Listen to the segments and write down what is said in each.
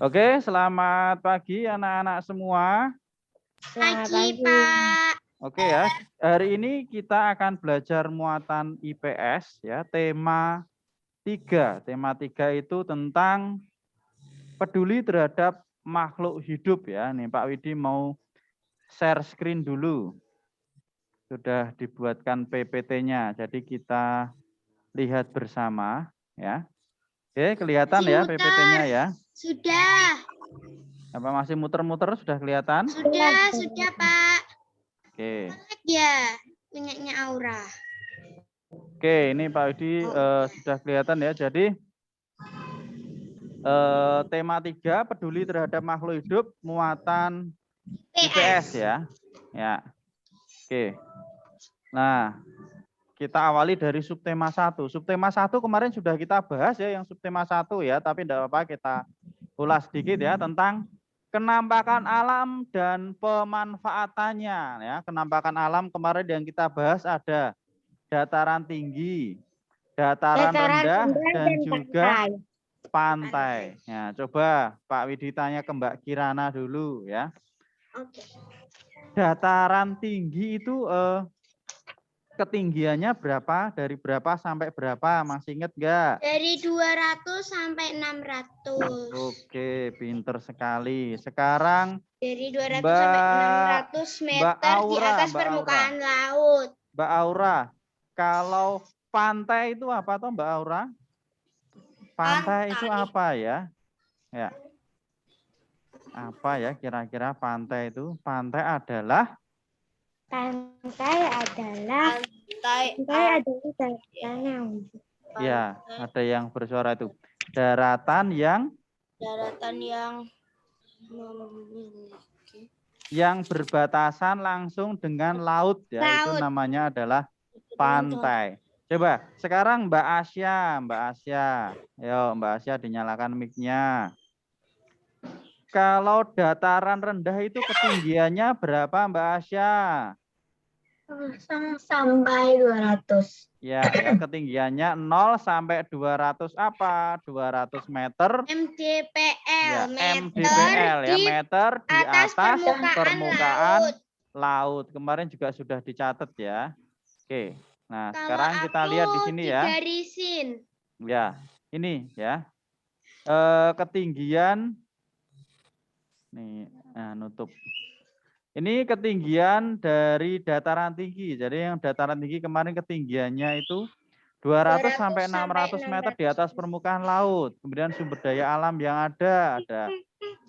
Oke, selamat pagi anak-anak semua. Pagi, Pak. Oke ya, hari ini kita akan belajar muatan IPS ya, tema 3. Tema 3 itu tentang peduli terhadap makhluk hidup ya. Nih Pak Widi mau share screen dulu. Sudah dibuatkan PPT-nya. Jadi kita lihat bersama ya. Oke, kelihatan ya PPT-nya ya. Sudah. Apa masih muter-muter sudah kelihatan? Sudah, Pak. Oke. Ya, punyanya Aura. Oke, ini Pak Widi sudah kelihatan ya. Jadi tema 3 peduli terhadap makhluk hidup muatan IPS ya. Ya. Oke. Nah, kita awali dari subtema 1. Subtema 1 kemarin sudah kita bahas ya yang subtema 1 ya, tapi tidak apa-apa kita ulas sedikit ya tentang kenampakan alam dan pemanfaatannya ya. Kenampakan alam kemarin yang kita bahas ada dataran tinggi, dataran rendah dan juga pantai. Ya, coba Pak Widi tanya ke Mbak Kirana dulu ya. Oke. Dataran tinggi itu ketinggiannya berapa? Dari berapa sampai berapa? Masih ingat nggak? Dari 200 sampai 600. Oke, pinter sekali. Sekarang Dari 200 sampai Mbak 600 meter Mbak Aura, di atas Mbak permukaan Aura. laut. Mbak Aura, kalau pantai itu apa toh Mbak Aura? Pantai itu apa ya? Ya. Apa ya kira-kira pantai itu? Pantai adalah daratan ya, ada yang bersuara itu. Daratan yang berbatasan langsung dengan laut ya, itu namanya adalah pantai. Coba sekarang Mbak Asya, Mbak Asya. Ayo Mbak Asya dinyalakan mic-nya. Kalau dataran rendah itu ketinggiannya berapa Mbak Asya? sampai 200. Ya, ketinggiannya 0 sampai 200 apa? 200 meter. MDPL, Ya, meter MDPL ya, di meter di atas atas permukaan laut. Kemarin juga sudah dicatat ya. Oke. Nah, Kalau sekarang kita lihat di sini ya. digarisin. Ya, ini ya. Ketinggian nih, nah, nutup. Ini ketinggian dari dataran tinggi. Jadi yang dataran tinggi kemarin ketinggiannya itu 200 sampai 600 meter di atas permukaan laut. Kemudian sumber daya alam yang ada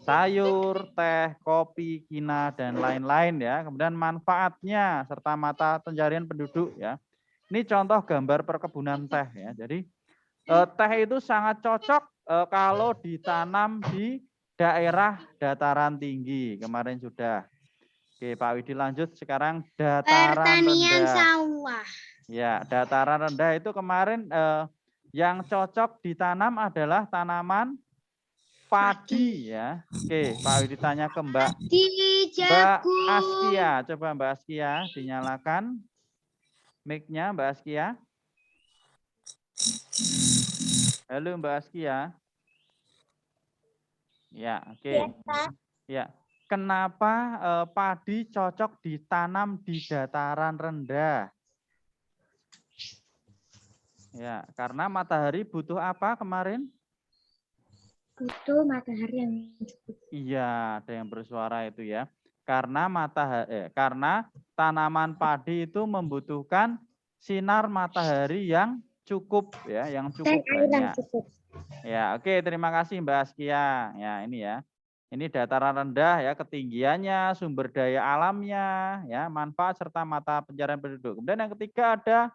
sayur, teh, kopi, kina, dan lain-lain ya. Kemudian manfaatnya serta mata pencarian penduduk ya. Ini contoh gambar perkebunan teh ya. Jadi teh itu sangat cocok kalau ditanam di daerah dataran tinggi. Kemarin sudah. Oke, Pak Widi lanjut sekarang dataran Pertanian rendah. sawah. Ya, dataran rendah itu kemarin yang cocok ditanam adalah tanaman padi ya. Oke, Pak Widi tanya ke Mbak Askia. Coba Mbak Askia dinyalakan mic-nya Mbak Askia. Halo Mbak Askia. Ya, oke. Ya. Kenapa padi cocok ditanam di dataran rendah? Ya, karena matahari butuh apa kemarin? Butuh matahari yang cukup. Iya, ada yang bersuara itu ya. Karena tanaman padi itu membutuhkan sinar matahari yang cukup ya, yang cukup banyak. Ya, oke, terima kasih Mbak Askia. Ya, ini ya. Ini dataran rendah ya, ketinggiannya, sumber daya alamnya, ya, manfaat serta mata pencarian penduduk. Kemudian yang ketiga ada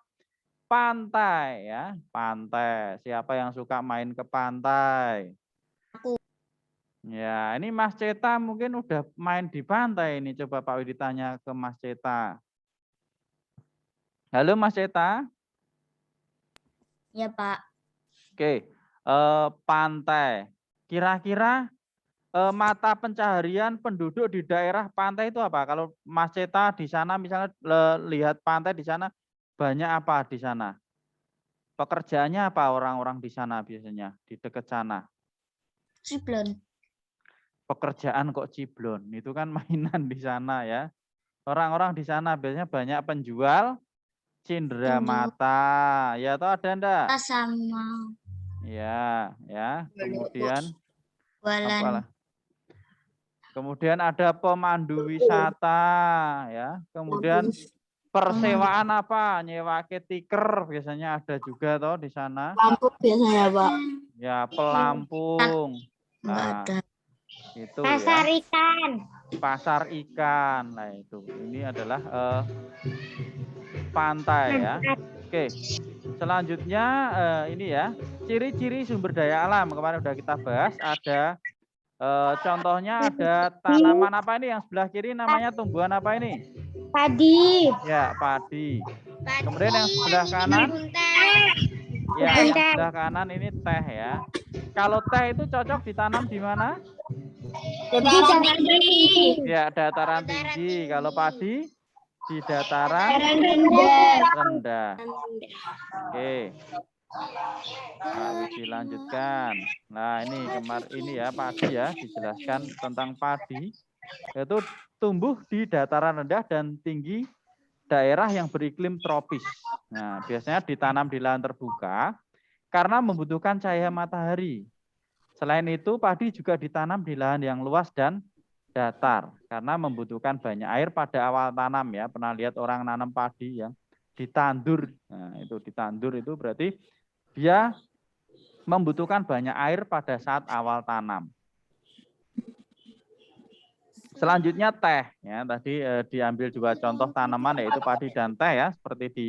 pantai ya, pantai. Siapa yang suka main ke pantai? Ya, ini Mas Ceta mungkin udah main di pantai ini. Coba Pak Widi tanya ke Mas Ceta. Halo Mas Ceta. Ya, Pak. Oke, pantai. Kira-kira mata pencaharian penduduk di daerah pantai itu apa? Kalau Mas Ceta di sana misalnya lihat pantai di sana banyak apa di sana? Pekerjaannya apa orang-orang di sana biasanya di dekat sana? Siblon. pekerjaan kok ciblon. Itu kan mainan di sana ya. Orang-orang di sana biasanya banyak penjual cindramata. Ya atau ada enggak? Sama Ya, ya. Kemudian jualan apalah? Kemudian ada pemandu wisata ya. Kemudian persewaan apa? Nyewa tiker biasanya ada juga toh di sana. Lampu biasanya, Pak. Ya, pelampung. enggak Nah, ada. itu Pasar ya. ikan. Pasar ikan. Nah, itu. Ini adalah pantai ya. Oke. Selanjutnya ini ya. Ciri-ciri sumber daya alam. Kemarin udah kita bahas. Ada contohnya ada tanaman apa ini yang sebelah kiri namanya tumbuhan apa ini? Padi. Ya, padi. Kemudian yang sebelah kanan, ya, yang sebelah kanan ini teh ya. Kalau teh itu cocok ditanam di mana? Dataran tinggi. Ya, dataran tinggi. Kalau padi di dataran rendah. Oke. Nah, dilanjutkan. Nah, ini ya padi ya, dijelaskan tentang padi. Yaitu tumbuh di dataran rendah dan tinggi daerah yang beriklim tropis. Nah, biasanya ditanam di lahan terbuka karena membutuhkan cahaya matahari. Selain itu, padi juga ditanam di lahan yang luas dan datar karena membutuhkan banyak air pada awal tanam ya. Pernah lihat orang nanam padi yang ditandur. Nah, itu ditandur itu berarti dia membutuhkan banyak air pada saat awal tanam. Selanjutnya teh ya, tadi diambil dua contoh tanaman yaitu padi dan teh ya, seperti di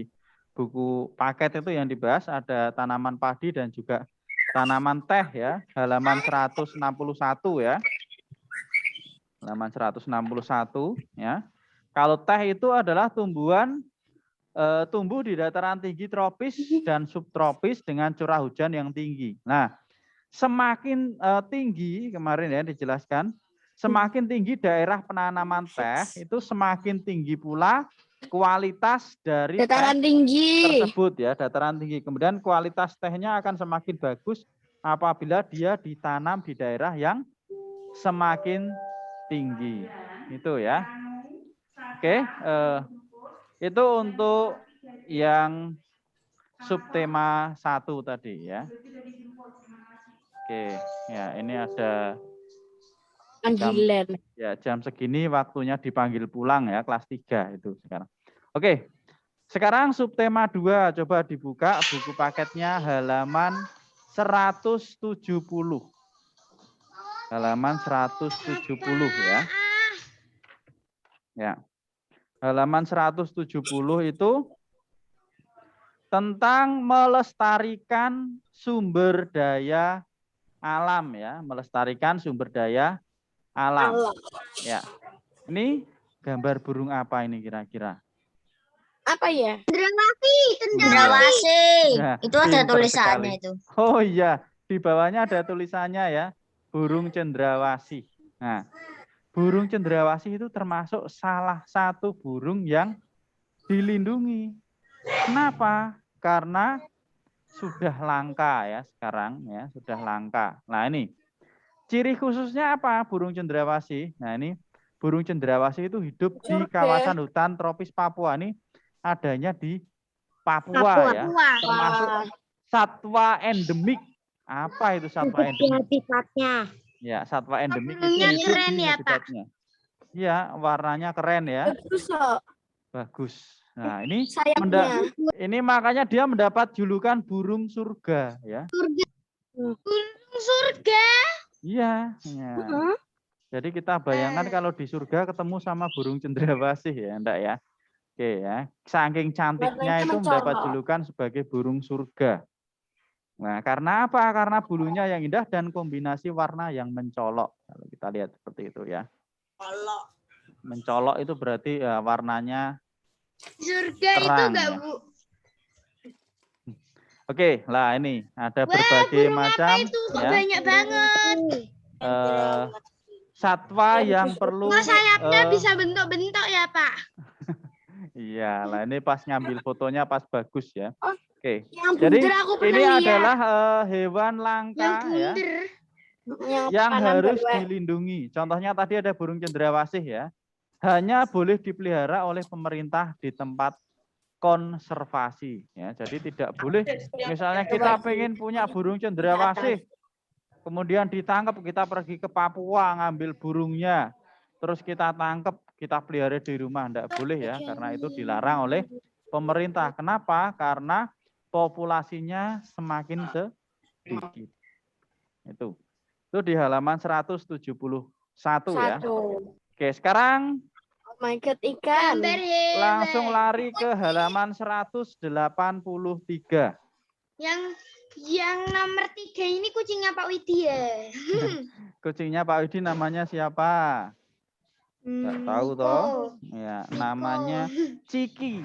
buku paket itu yang dibahas ada tanaman padi dan juga tanaman teh ya, halaman 161 ya. Halaman 161 ya. Kalau teh itu adalah tumbuh di dataran tinggi tropis dan subtropis dengan curah hujan yang tinggi. Nah, semakin tinggi kemarin ya dijelaskan, semakin tinggi daerah penanaman teh itu semakin tinggi pula kualitas dari Dataran teh tinggi. tersebut ya, dataran tinggi. Kemudian kualitas tehnya akan semakin bagus apabila dia ditanam di daerah yang semakin tinggi. Itu ya. Oke, itu untuk yang subtema 1 tadi ya. Oke, ya ini ada Panggilan. ya jam segini waktunya dipanggil pulang ya kelas 3 itu sekarang. Oke. Sekarang subtema 2 coba dibuka buku paketnya halaman 170. Halaman 170 ya. Ya. Halaman 170 itu tentang melestarikan sumber daya alam ya, melestarikan sumber daya alam. Ya. Ini gambar burung apa ini kira-kira? Apa ya? Cendrawasih. Ya, Itu ada pinter tulisannya sekali. itu. Oh iya, di bawahnya ada tulisannya ya, burung cendrawasih. Nah, burung cendrawasih itu termasuk salah satu burung yang dilindungi. Kenapa? Karena sudah langka ya sekarang ya, sudah langka. Nah, ini ciri khususnya apa burung cendrawasih? Nah, ini burung cendrawasih itu hidup di kawasan hutan tropis Papua. Ini adanya di Papua ya, termasuk satwa endemik. Apa itu satwa endemik? Habitatnya. Ya, satwa endemik itu Burungnya hidup keren di ya, habitatnya. Iya, warnanya keren ya. Bagus, Bagus. Nah, ini sayapnya. ini makanya dia mendapat julukan burung surga ya. Burung surga. Iya, ya. Jadi kita bayangkan kalau di surga ketemu sama burung cendrawasih ya, enggak ya? Oke ya. Saking cantiknya itu mendapat julukan sebagai burung surga. Nah, karena apa? Karena bulunya yang indah dan kombinasi warna yang mencolok. Kalau kita lihat seperti itu ya. Mencolok itu berarti ya, warnanya Surga terang, itu enggak, ya. Bu? Oke, lah ini ada berbagai macam Kok ya, banyak banget. satwa yang perlu Sayapnya bisa bentuk-bentuk ya, Pak? Iya, lah ini pas ngambil fotonya pas bagus ya. Oke. Yang Jadi bunder aku pernah ini lihat. adalah hewan langka Yang ya. bunder. yang tanam harus bawah. dilindungi. Contohnya tadi ada burung cendrawasih ya. Hanya boleh dipelihara oleh pemerintah di tempat konservasi ya. Jadi tidak boleh misalnya kita pengen punya burung cendrawasih kemudian ditangkap, kita pergi ke Papua ngambil burungnya, terus kita tangkap, kita pelihara di rumah, enggak boleh ya, karena itu dilarang oleh pemerintah. Kenapa? Karena populasinya semakin sedikit. Itu di halaman 171 ya. Oke, sekarang Oh my god, ikan. Gambar hewan. langsung lari ke halaman 183. Yang nomor 3 ini kucingnya Pak Widi ya. Kucingnya Pak Widi namanya siapa? Nggak tahu toh? Ya, namanya Ciki.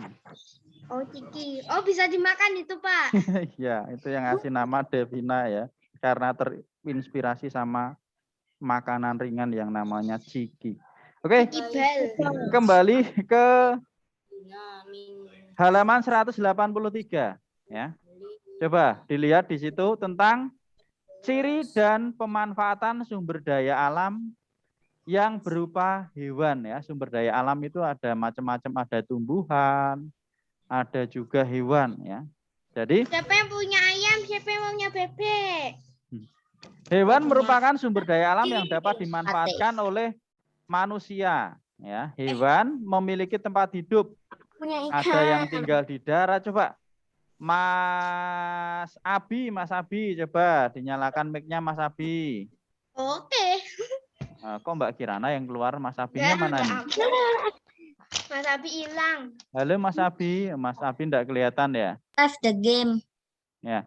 Oh, Ciki. Oh, bisa dimakan itu, Pak. Ya, itu yang ngasih nama Devina ya. Karena terinspirasi sama makanan ringan yang namanya Ciki. Oke, Kibal. kembali ke halaman 183 ya. Coba dilihat di situ tentang ciri dan pemanfaatan sumber daya alam yang berupa hewan ya. Sumber daya alam itu ada macam-macam, ada tumbuhan, ada juga hewan ya. Jadi Siapa yang punya ayam, siapa yang punya bebek? hewan merupakan sumber daya alam yang dapat dimanfaatkan oleh manusia ya. Hewan memiliki tempat hidup. Punya ikan. Ada yang tinggal di darat. Coba Mas Abi, coba dinyalakan mic-nya Mas Abi. Oke. Kok Mbak Kirana yang keluar, Mas Abinya mana nih? Mas Abi hilang. Halo Mas Abi enggak kelihatan ya? Left the game. Ya.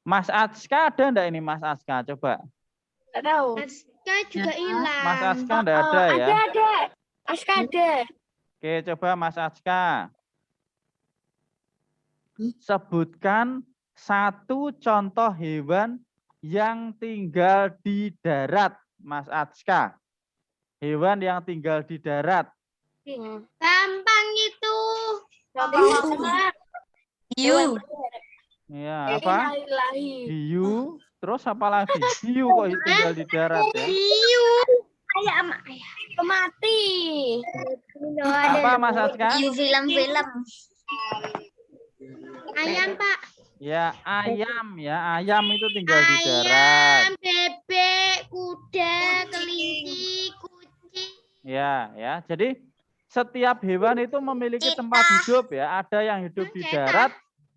Mas Aska ada enggak ini Mas Aska? Coba. Nggak tahu. Aska juga hilang. Mas Aska enggak ada ya? Ada. Aska ada. Oke, coba Mas Aska. Sebutkan satu contoh hewan yang tinggal di darat, Mas Aska. Hewan yang tinggal di darat. Gampang itu. Hiu. Ya, apa? Lahi. Hiu. Terus apa lagi? Hiu kok tinggal di darat ya? Hiu. Ayam. Mati. Apa Mas Aska? Hiu film-film. Ayam, Pak. Ya, ayam ya. Ayam itu tinggal di darat. Ayam, bebek, kuda, kelinci, kucing. Ya. Jadi setiap hewan itu memiliki tempat hidup ya. Ada yang hidup di darat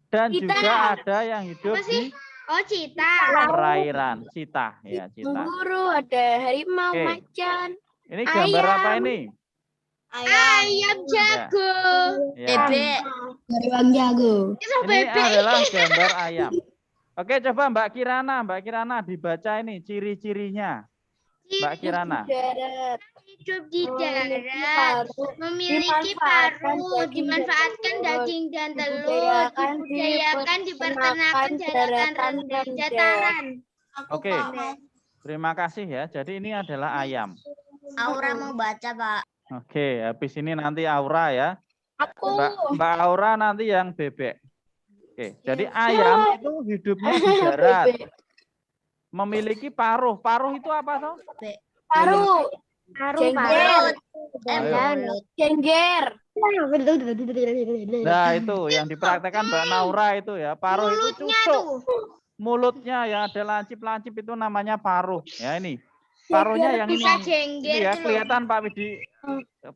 dan juga ada yang hidup di Oh, cita. perairan. Cita ya, cita. Guru, ada harimau, Oke. macan. Ini gambar Ayam. apa ini? Ayam jago. Ya. Beruang jago. Itu Ini bebek. adalah gambar ayam. Oke, coba Mbak Kirana dibaca ini ciri-cirinya. Mbak Kirana. Hidup di darat, memiliki paruh, dimanfaatkan daging dan telur, dibudidayakan di peternakan daratan rendah dataran. Oke, terima kasih ya. Jadi ini adalah ayam. Aura mau baca, Pak. Oke, habis ini nanti Aura ya. Aku. Mbak Aura nanti yang bebek. Oke, jadi ayam itu hidupnya di darat. Memiliki paruh. Paruh itu apa toh? Paru. Jengger. Ayo. Jengger. Nah, itu yang dipraktekkan Mbak Naura itu ya. Paruh itu Mulutnya cusuk. tuh. Mulutnya ya ada lancip-lancip itu namanya paruh. Ya ini. Paruhnya yang ini. Bisa Ini jengger ya tuh. kelihatan Pak Widi.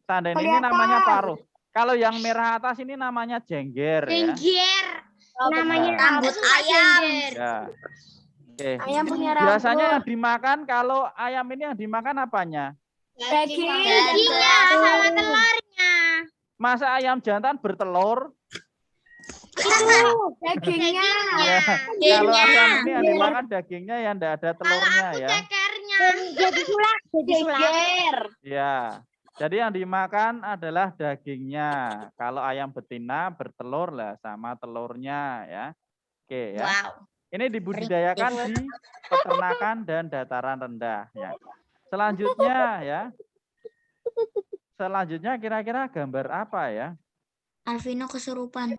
Tandain ini namanya paruh. Kalau yang merah atas ini namanya jengger ya. Jengger. Namanya Rambut apa, ayam. jengger? Ya. Oke. Ayam punya rambut. Biasanya yang dimakan kalau ayam ini yang dimakan apanya? Dagingnya sama telurnya. Masa ayam jantan bertelur? Dagingnya. Ya. Kalau ayam ini yang dimakan dagingnya yang enggak ada telurnya Aku ya. cekernya. Jengger. Ya. Jadi yang dimakan adalah dagingnya. Kalau ayam betina bertelur lah sama telurnya ya. Oke ya. Wow. Ini dibudidayakan di peternakan dan dataran rendah ya. Selanjutnya kira-kira gambar apa ya? Alvino kesurupan.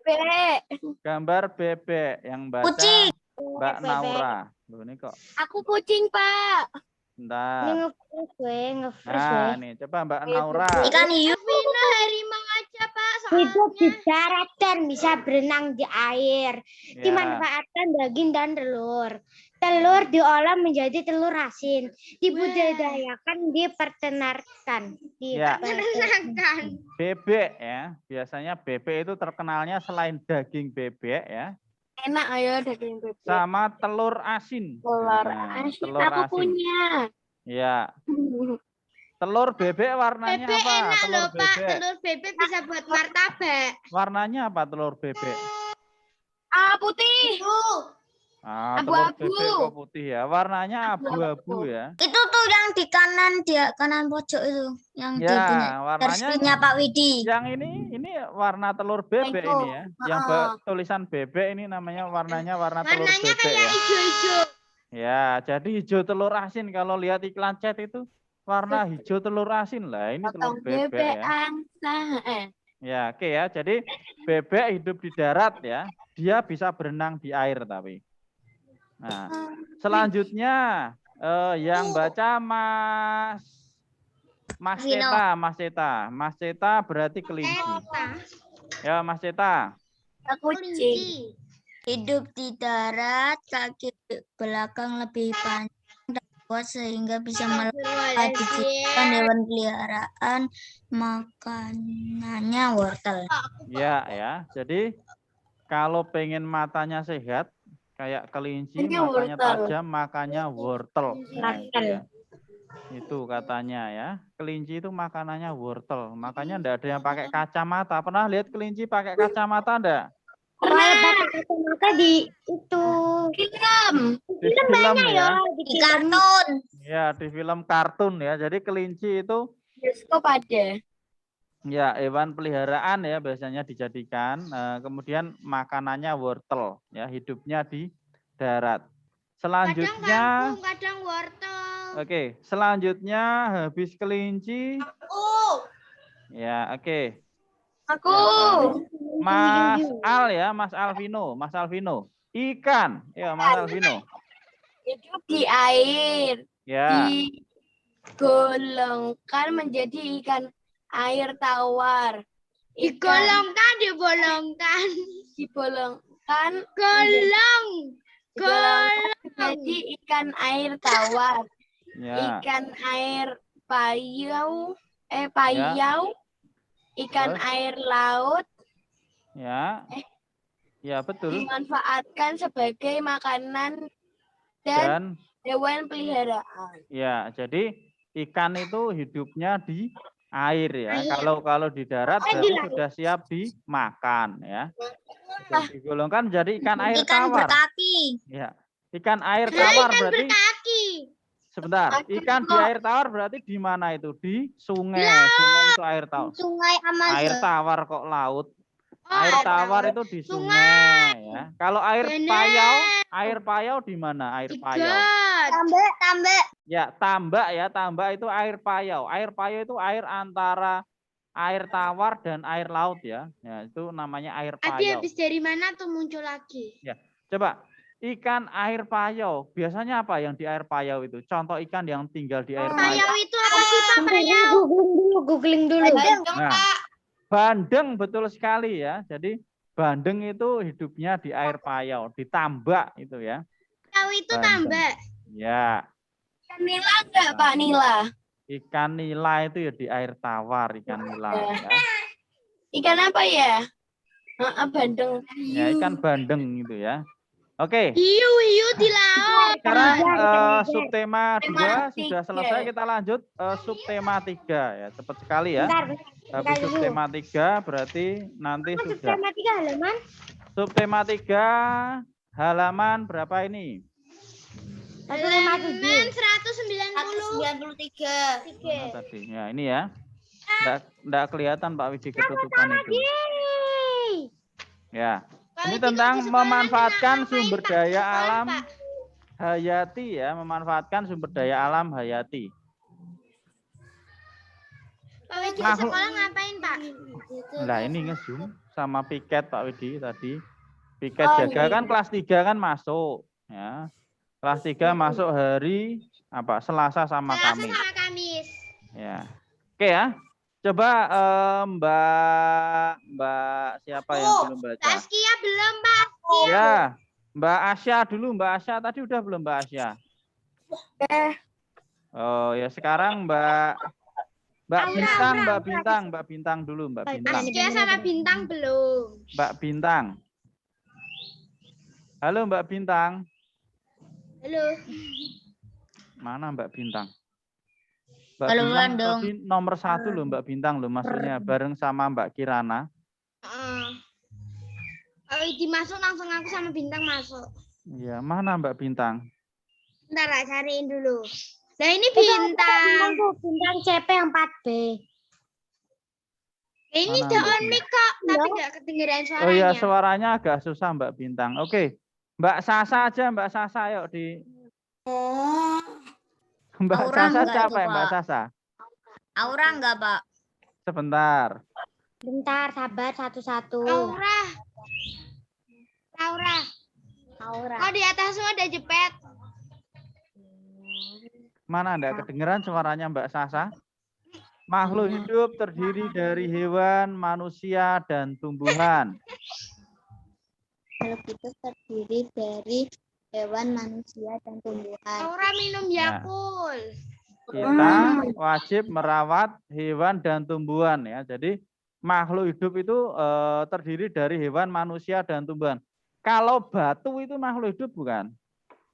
Gambar bebek yang baca Kucing. Mbak Naura. Loh, ini kok Aku kucing, Pak. Bentar. Nge-freeze Nah, nih coba Mbak Ayo, Naura. Ikan hiu. Vino harimau aja Pak Hidup soalnya. di darat dan bisa berenang di air. Ya. Dimanfaatkan daging dan telur. Telur diolah menjadi telur asin. Dibudidayakan, dipertenarkan. Ya. Menenangkan. Bebek ya. Biasanya bebek itu terkenalnya selain daging bebek ya, Enak ayo daging bebek. sama telur asin. Telur Nah, asin telur aku asin. punya. Ya. Telur bebek warnanya Bebek apa? enak Telur loh Pak. bebek. Telur bebek bisa buat martabak. Warnanya apa telur bebek? Putih. Ah, telur Abu-abu. bebek kok putih ya. Warnanya abu-abu ya. Itu tuh yang di kanan pojok itu, yang di Ya, punya warnanya versinya Pak Widi. yang ini warna telur bebek Itu. ini ya. Yang tulisan bebek ini namanya warnanya warna telur Warnanya bebek kayak ya. hijau-hijau. Ya, jadi hijau telur asin kalau lihat iklan chat itu warna hijau telur asin lah. Ini telur bebek ya. angsa. Ya, oke ya. Jadi bebek hidup di darat ya. Dia bisa berenang di air tapi. Nah, selanjutnya yang baca Mas Ceta berarti kelinci. Ya, Mas Ceta. Kucing. Hidup di darat, kaki belakang lebih panjang dan kuat sehingga bisa melakukan dijadikan hewan peliharaan, makanannya wortel. Ya. Jadi kalau pengen matanya sehat kayak kelinci, Makanya matanya wortel. tajam, makanya wortel. Nah, itu ya. Itu katanya ya. Kelinci itu makanannya wortel. Makanya enggak ada yang pakai kacamata. Pernah lihat kelinci pakai kacamata enggak? Kacamata di itu. Di film ya. Di kartun. Ya, di film kartun ya. Jadi kelinci itu Bioskop ada. ya hewan peliharaan ya biasanya dijadikan. Kemudian makanannya wortel ya, hidupnya di darat. Kadang Selanjutnya, kangkung, kadang wortel. oke, selanjutnya habis kelinci. Ya, oke. Aku. Mas Al ya, Mas Alvino. Ikan, ya Mas Alvino. Hidup di air. Ya, Digolongkan menjadi ikan air tawar. Dibolongkan. Dibolongkan Golong. menjadi ikan air tawar. ya. Ikan air payau. Ikan Terus? air laut Ya. Ya, betul. dimanfaatkan sebagai makanan dan Dan hewan peliharaan. ya, jadi ikan itu hidupnya di air ya. Kalau di darat berarti sudah siap dimakan ya. Sudah digolongkan menjadi ikan air Ikan tawar. berkaki. Ya. Ikan air tawar berarti Berkaki. sebentar. Ikan di air tawar berarti di mana itu? Di sungai. Sungai itu air tawar. Sungai Amazon. Air tawar kok laut. Oh, Air tawar itu di sungai ya. Kalau air payau di mana? Air payau. Tambak. Ya, tambak itu air payau. Air payau itu air antara air tawar dan air laut ya. Ya, itu namanya air Adi payau. habis dari mana tuh muncul lagi? Coba ikan air payau. Biasanya apa yang di air payau itu? Contoh ikan yang tinggal di air payau. Payau itu apa sih Pak? Payau. Googling dulu. Nah, bandeng betul sekali ya. Jadi bandeng itu hidupnya di air payau, di tambak itu ya. Payau itu Bandeng. tambak. Ya. Ikan nila enggak Pak Nila? Ikan nila itu ya di air tawar, ikan nila ya. Ikan apa ya? Bandeng. Ya, ikan bandeng itu ya. Oke. Hiu di laut. Sekarang subtema 2 Tema sudah 3. selesai, kita lanjut subtema 3 ya. Cepat sekali ya. Bentar. Habis subtema 3 berarti nanti sudah. Subtema 3 halaman. Subtema 3 halaman berapa ini? Halaman 190. 193. Mana tadi? Ya, ini ya. Enggak kelihatan Pak Widi ketutupan itu. Ya. Ini tentang memanfaatkan sumber daya alam hayati ya, memanfaatkan sumber daya alam hayati. Pak Widi ke sekolah ngapain Pak? Nah, ini nge-zoom sama piket Pak Widi tadi. Piket jaga kan kelas 3 kan masuk ya. Kelas 3 masuk hari apa Selasa sama Selasa Kamis. sama Kamis. Ya. Oke ya. Coba Mbak siapa yang belum baca? Taskia belum, Pak. Ya. Mbak Asya dulu, Mbak Asya tadi udah belum Mbak Asya? Oh ya sekarang Mbak Bintang dulu Mbak Bintang. Taskia sama Bintang belum. Mbak Bintang. Halo Mbak Bintang. Halo. Mana Mbak Bintang? Mbak Halo, Bintang dong. tadi nomor 1 loh Mbak Bintang loh maksudnya bareng sama Mbak Kirana. Dimasuk langsung aku sama Bintang masuk. Iya, mana Mbak Bintang? Ntar lah cariin dulu. Nah ini Bintang. Bintang CP yang 4B. Ini Mana udah Mbak on mic kok, tapi nggak kedengeran suaranya. Oh iya, suaranya agak susah Mbak Bintang. Oke. Mbak Sasa aja, Mbak Sasa yuk di Mbak Aura Sasa enggak siapa itu, ya Mbak Pak? Sasa? Aura enggak, Pak? Sebentar. Bentar, sabar satu-satu. Laura. Oh di atas semua ada jepet. Mana enggak kedengeran suaranya Mbak Sasa? Makhluk hidup terdiri dari hewan, manusia, dan tumbuhan. Makhluk hidup terdiri dari hewan, manusia, dan tumbuhan. Laura minum Yakul. Kita wajib merawat hewan dan tumbuhan ya. Jadi makhluk hidup itu terdiri dari hewan, manusia, dan tumbuhan. Kalau batu itu makhluk hidup bukan?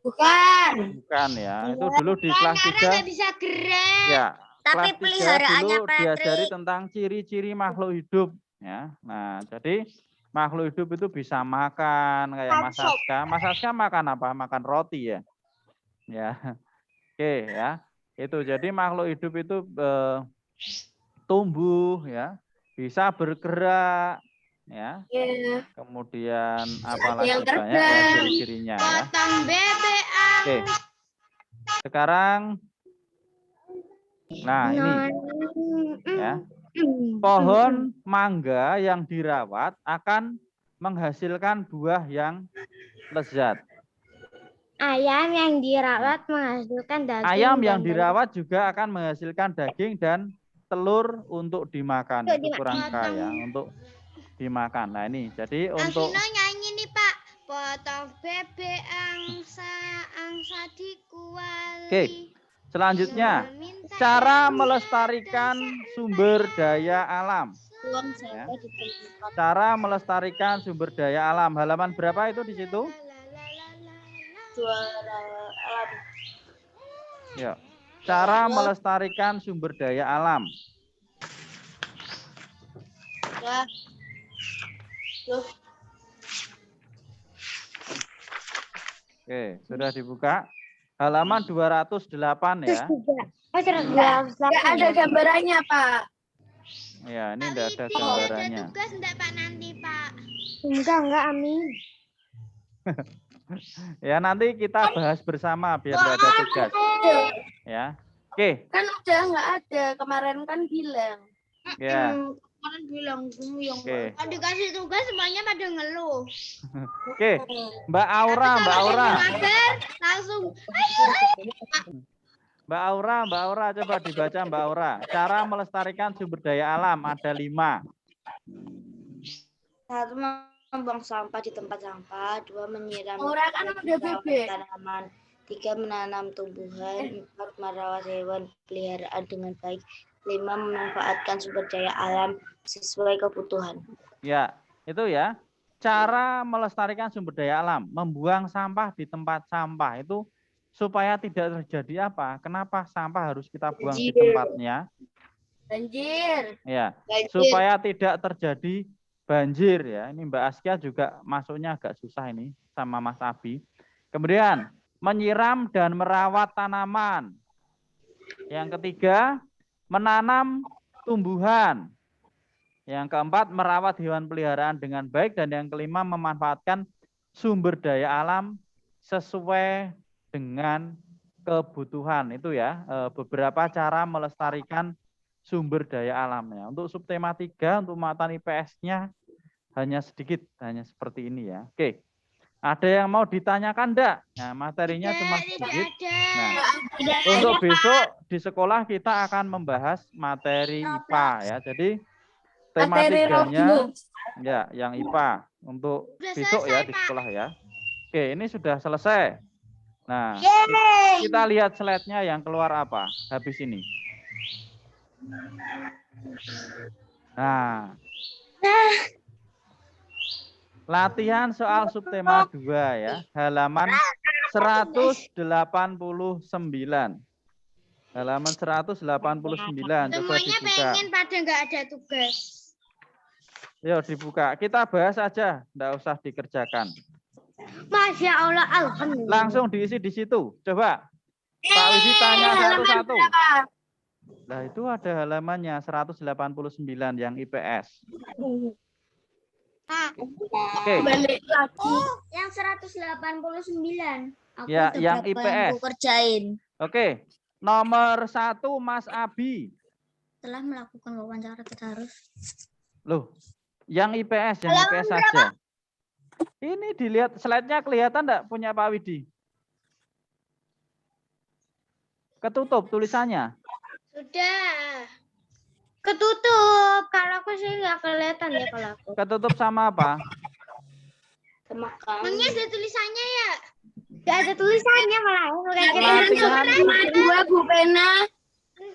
Bukan ya. Itu dulu di kelas Karena 3. nggak bisa gerak. Ya. Tapi Kelas 3 peliharaannya dulu diajari Patrick. tentang ciri-ciri makhluk hidup ya. Nah, jadi makhluk hidup itu bisa makan kayak Mas Aska. Mas Aska makan apa? Makan roti ya. Ya. Oke ya. Itu jadi makhluk hidup itu tumbuh ya, bisa bergerak ya. Kemudian apalagi banyak ya ciri-cirinya ya. Potong bebek. Oke. Sekarang nah ini ya. Pohon mangga yang dirawat akan menghasilkan buah yang lezat. Ayam yang dirawat menghasilkan daging. Ayam yang dirawat juga akan menghasilkan daging dan telur untuk dimakan. Itu kurang kaya untuk dimakan. Nah ini jadi untuk Alvino nyanyi nih Pak. Potong bebek angsa dikuali. Oke. Selanjutnya, cara melestarikan sumber daya alam. Ya. Cara melestarikan sumber daya alam. Halaman berapa itu di situ? Ya. Cara melestarikan sumber daya alam. Oke, sudah dibuka. Halaman 208 ya. Nggak ada gambarannya, Pak. Ya, ini tidak ada Ada gambarannya. tugas enggak Pak nanti Pak? Enggak, Amin. Ya, nanti kita bahas bersama biar nggak ada tugas. Ya. Oke. Kan udah nggak ada, kemarin kan bilang. Ya. Kemarin bilang yang Oke. kalau dikasih tugas semuanya pada ngeluh. Oke. Mbak Aura, Mbak Aura. Kabar langsung Mbak Aura coba dibaca Mbak Aura. Cara melestarikan sumber daya alam ada 5. 1. Membuang sampah di tempat sampah. 2. Menyiram Aura kan udah bebek. tanaman. 3. Menanam tumbuhan. 4. Merawat hewan peliharaan dengan baik. 5. Memanfaatkan sumber daya alam sesuai kebutuhan. Ya, itu ya. Cara melestarikan sumber daya alam, membuang sampah di tempat sampah itu supaya tidak terjadi apa? Kenapa sampah harus kita buang di tempatnya? Banjir. Ya, supaya tidak terjadi banjir ya. Ini Mbak Askia juga masuknya agak susah ini sama Mas Abi. Kemudian menyiram dan merawat tanaman. Yang ketiga, menanam tumbuhan. Yang keempat, merawat hewan peliharaan dengan baik. Dan yang kelima, memanfaatkan sumber daya alam sesuai dengan kebutuhan. Itu ya, beberapa cara melestarikan sumber daya alamnya. Untuk subtema 3, untuk muatan IPS-nya hanya sedikit, hanya seperti ini ya. Oke. Ada yang mau ditanyakan enggak? Nah, materinya cuma Tidak sedikit. ada. Nah, untuk besok di sekolah kita akan membahas materi IPA ya. Jadi tema Materi tiganya Roblox. ya yang IPA untuk Sudah besok ya selesai, di Pak. sekolah ya. Oke, ini sudah selesai. Nah, kita lihat slide-nya yang keluar apa habis ini. Nah, latihan soal subtema 2 ya, halaman 189. Halaman 189. Coba Semuanya dibuka. pengen pada nggak ada tugas. Yuk dibuka. Kita bahas aja, enggak usah dikerjakan. Masya Allah, alhamdulillah. Langsung diisi di situ. Coba. Pak Widi tanya satu-satu. Nah, itu ada halamannya 189 yang IPS. Oke. Balik lagi. Yang 189. Aku Ya, udah yang berapa IPS. aku kerjain. Oke. Nomor 1 Mas Abi. Setelah melakukan wawancara terus. Loh, yang IPS saja. Ini dilihat slide-nya kelihatan enggak punya Pak Widi? Ketutup tulisannya. Sudah. Ketutup. Kalau aku sih nggak kelihatan ya kalau aku. Ketutup sama apa? Semakan. Emangnya ada tulisannya ya? Nggak ada tulisannya malah. Latihan. Cuma 2 Bu Pena.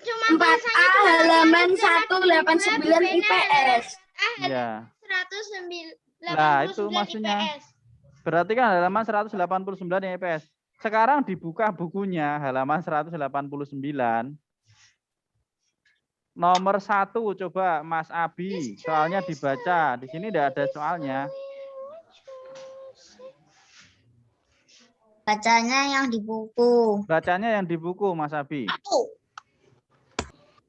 Cuma 4A halaman 189 IPS. Ya. 189 Nah, itu maksudnya. IPS. Berarti kan halaman 189 yang IPS. Sekarang dibuka bukunya halaman 189. Nomor 1 coba Mas Abi. Soalnya dibaca. Di sini tidak ada soalnya. Bacanya yang di buku. Bacanya yang di buku Mas Abi.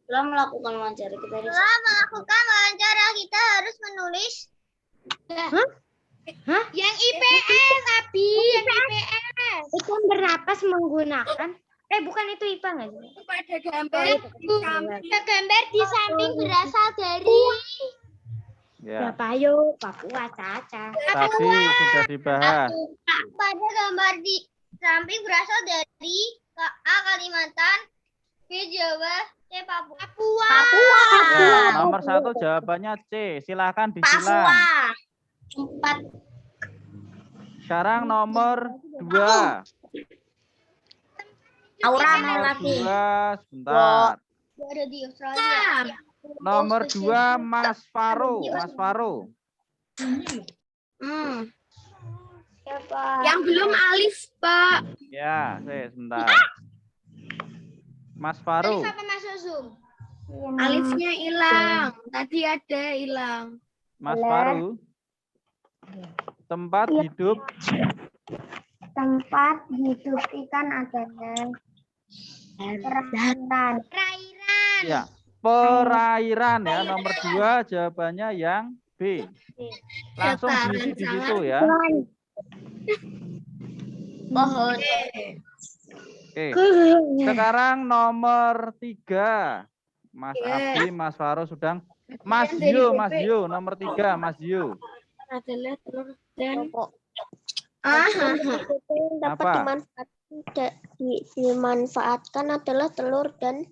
Setelah melakukan wawancara kita harus Melakukan wawancara kita harus menulis. Yang IPS, Abi. Yang IPS. Itu bernapas menggunakan. Bukan itu IPA nggak sih? Pada gambar di samping. Gambar di samping berasal dari Ya. Bapak Ayu, Papua, Caca. Tadi sudah dibahas. pada gambar di samping berasal dari A Kalimantan, B Jawa, C Papua. Ya, nomor 1 jawabannya C. Silakan disilang. 4. Sekarang nomor 2. Aura mau Nomor lagi. 2 sebentar. Ada di Australia. Nomor 2 Mas Faro. Mas Faro. Yang belum alif, Pak. Ya, sebentar. Mas Faro. Alif apa masuk Zoom? Alifnya hilang. Tadi ada hilang. Mas Faro. Tempat hidup Tempat hidup ikan adalah perairan. Perairan. ya, perairan ya. Nomor 2 jawabannya yang B. Langsung diisi di situ ya. Pohon. Oke. Sekarang nomor 3. Mas Abi, Mas Faro sedang. Mas Dio, nomor 3 Mas Dio. Adalah telur dan Apa? Dimanfaatkan adalah telur dan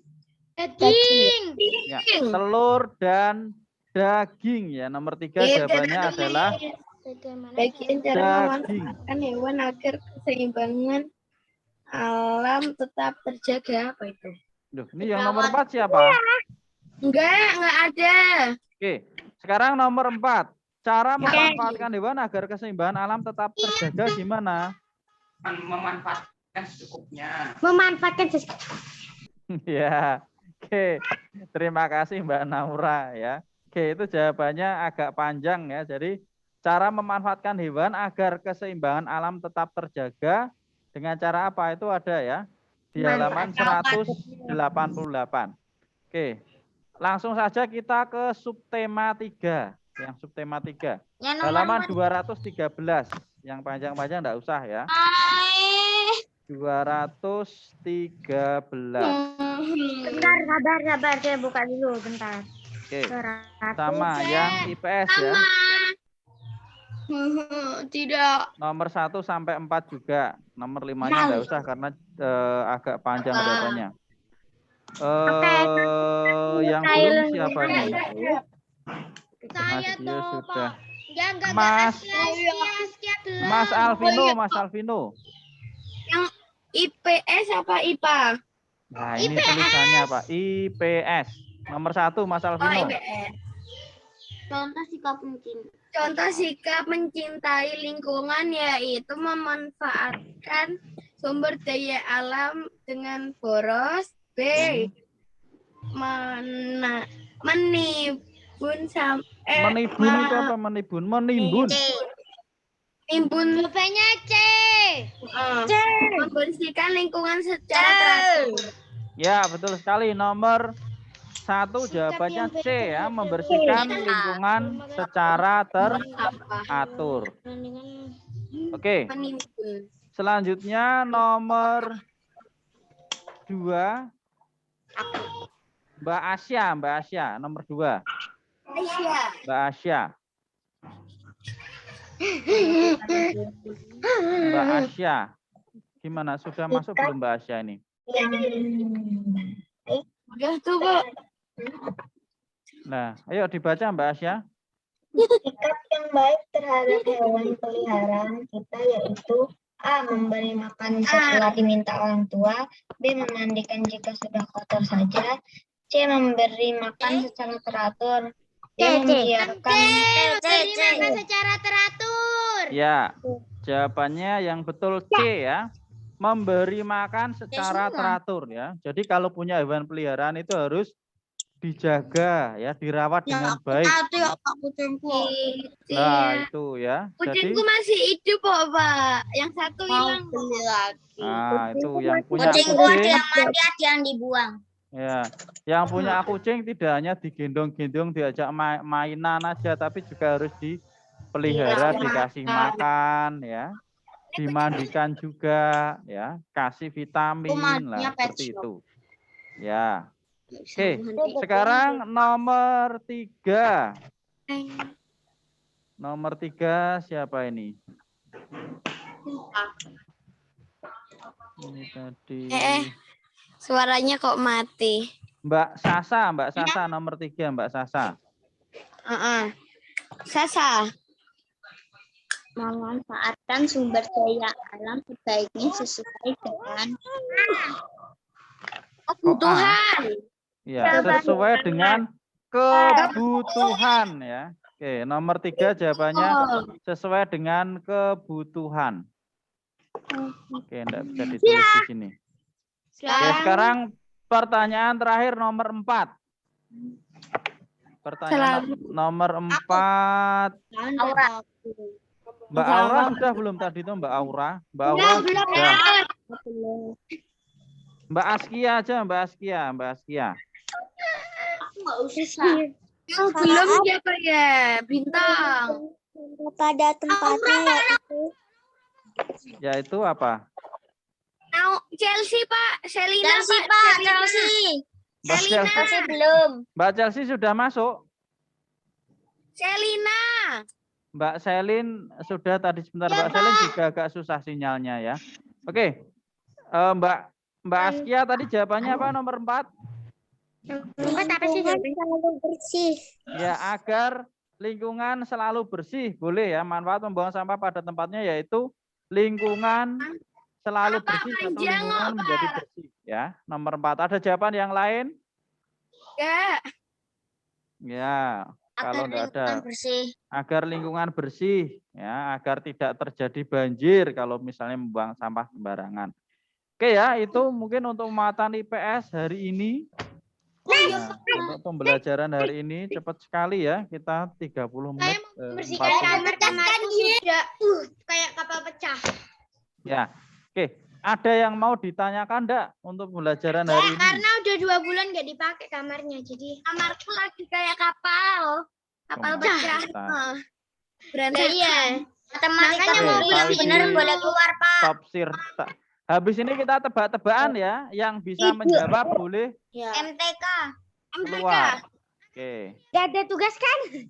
Daging. Ya, telur dan daging ya. Nomor 3 jawabannya adalah bagian cara daging. memanfaatkan hewan agar keseimbangan alam tetap terjaga. Apa itu? Duh, ini yang nomor 4 siapa? Enggak ada. Oke. Sekarang nomor 4. Cara memanfaatkan hewan agar keseimbangan alam tetap terjaga gimana? Memanfaatkan secukupnya. memanfaatkan Ya. Oke. Terima kasih Mbak Naura ya. Oke, itu jawabannya agak panjang ya. Jadi cara memanfaatkan hewan agar keseimbangan alam tetap terjaga dengan cara apa itu ada ya di halaman 188. Oke. Langsung saja kita ke subtema 3. Yang subtema 3. Yang Halaman 213. Yang panjang-panjang enggak usah ya. 213. Bentar, sabar, saya buka dulu bentar. Oke. Sama yang IPS ya. Tidak. Nomor 1 sampai 4 juga. Nomor 5-nya enggak usah karena agak panjang jawabannya. Yang belum siapa nih? Saya Mas Dio tuh, sudah. Enggak, Mas Askia belum. Mas Alvino, Mas Alvino. IPS apa IPA? Nah, ini tulisannya apa? IPS. Nomor 1 Mas Oh, Alvino. IPS. Contoh sikap mungkin. Contoh sikap mencintai lingkungan yaitu memanfaatkan sumber daya alam dengan boros. B. Menibun Menibun itu apa menibun? Menimbun. nimbun Jawabannya C. membersihkan lingkungan secara teratur. Ya, betul sekali. Nomor 1 jawabannya C ya, membersihkan lingkungan secara teratur. Oke. Menimbun. Selanjutnya nomor 2. Mbak Asya, nomor 2. Mbak Asya. Mbak Asya. Gimana? Sudah masuk belum Mbak Asya ini? Udah tuh, Bu. Nah, ayo dibaca Mbak Asya. Sikap yang baik terhadap hewan peliharaan kita yaitu A. Memberi makan setelah diminta orang tua. B. Memandikan jika sudah kotor saja. C. Memberi makan secara teratur. D. Membiarkan Memberi makan secara teratur. Ya, jawabannya yang betul C ya. Memberi makan secara teratur ya. Jadi kalau punya hewan peliharaan itu harus dijaga ya, dirawat dengan baik. Nah, itu ya. Jadi Kucingku masih hidup kok, Pak. Yang satu hilang. nah, itu yang punya Kucing kucing. yang mati ada yang dibuang. Ya, yang punya kucing tidak hanya digendong-gendong, diajak mainan aja, tapi juga harus dipelihara, dikasih makan, ya, dimandikan juga, ya, kasih vitamin lah, seperti itu. Ya, oke. Sekarang nomor 3. Nomor 3 siapa ini? Ini tadi. Suaranya kok mati. Mbak Sasa nomor 3 Mbak Sasa. Sasa. Memanfaatkan sumber daya alam sebaiknya sesuai dengan kebutuhan. Ya, sesuai dengan kebutuhan ya. Oke, nomor 3 jawabannya sesuai dengan kebutuhan. Oke, enggak bisa ditulis di sini. Oke, sekarang pertanyaan terakhir nomor 4. Pertanyaan nomor 4. Mbak Aura sudah belum tadi itu Mbak Aura? Mbak Aura sudah. Mbak Askia aja, Mbak Askia. nggak usah. Yang belum siapa ya? Bintang. Pada tempatnya yaitu Yaitu apa? Chelsea, Pak. Selina, Chelsea, Pak. Pak. Selina. Chelsea. Mbak Selina. Chelsea belum. Mbak Chelsea sudah masuk. Selina. Mbak Selin sudah tadi sebentar. Mbak Selin juga agak susah sinyalnya ya. Oke. Mbak Askia tadi jawabannya apa nomor 4? Apa sih selalu bersih. Ya, agar lingkungan selalu bersih. Boleh ya, manfaat membuang sampah pada tempatnya yaitu lingkungan selalu bersih atau lingkungan menjadi bersih ya. Nomor 4. Ada jawaban yang lain? Enggak. Ya, kalau enggak ada. Bersih. Agar lingkungan bersih ya, agar tidak terjadi banjir kalau misalnya membuang sampah sembarangan. Oke ya, itu mungkin untuk pematan IPS hari ini. Nah, untuk pembelajaran hari ini cepat sekali ya, kita 30 menit. Bersihkan kamar sudah kayak kapal pecah. Ya, oke. Ada yang mau ditanyakan enggak untuk pembelajaran hari ini? Karena udah 2 bulan nggak dipakai kamarnya, jadi Kamarku lagi kayak kapal. Kapal pecah. Berantakan. iya. Matematika Oke, mau yang Pak benar Isi. boleh keluar, Pak. Tafsir. Habis ini kita tebak-tebakan ya, yang bisa menjawab boleh MTK. keluar. Oke. Gak ada tugas kan?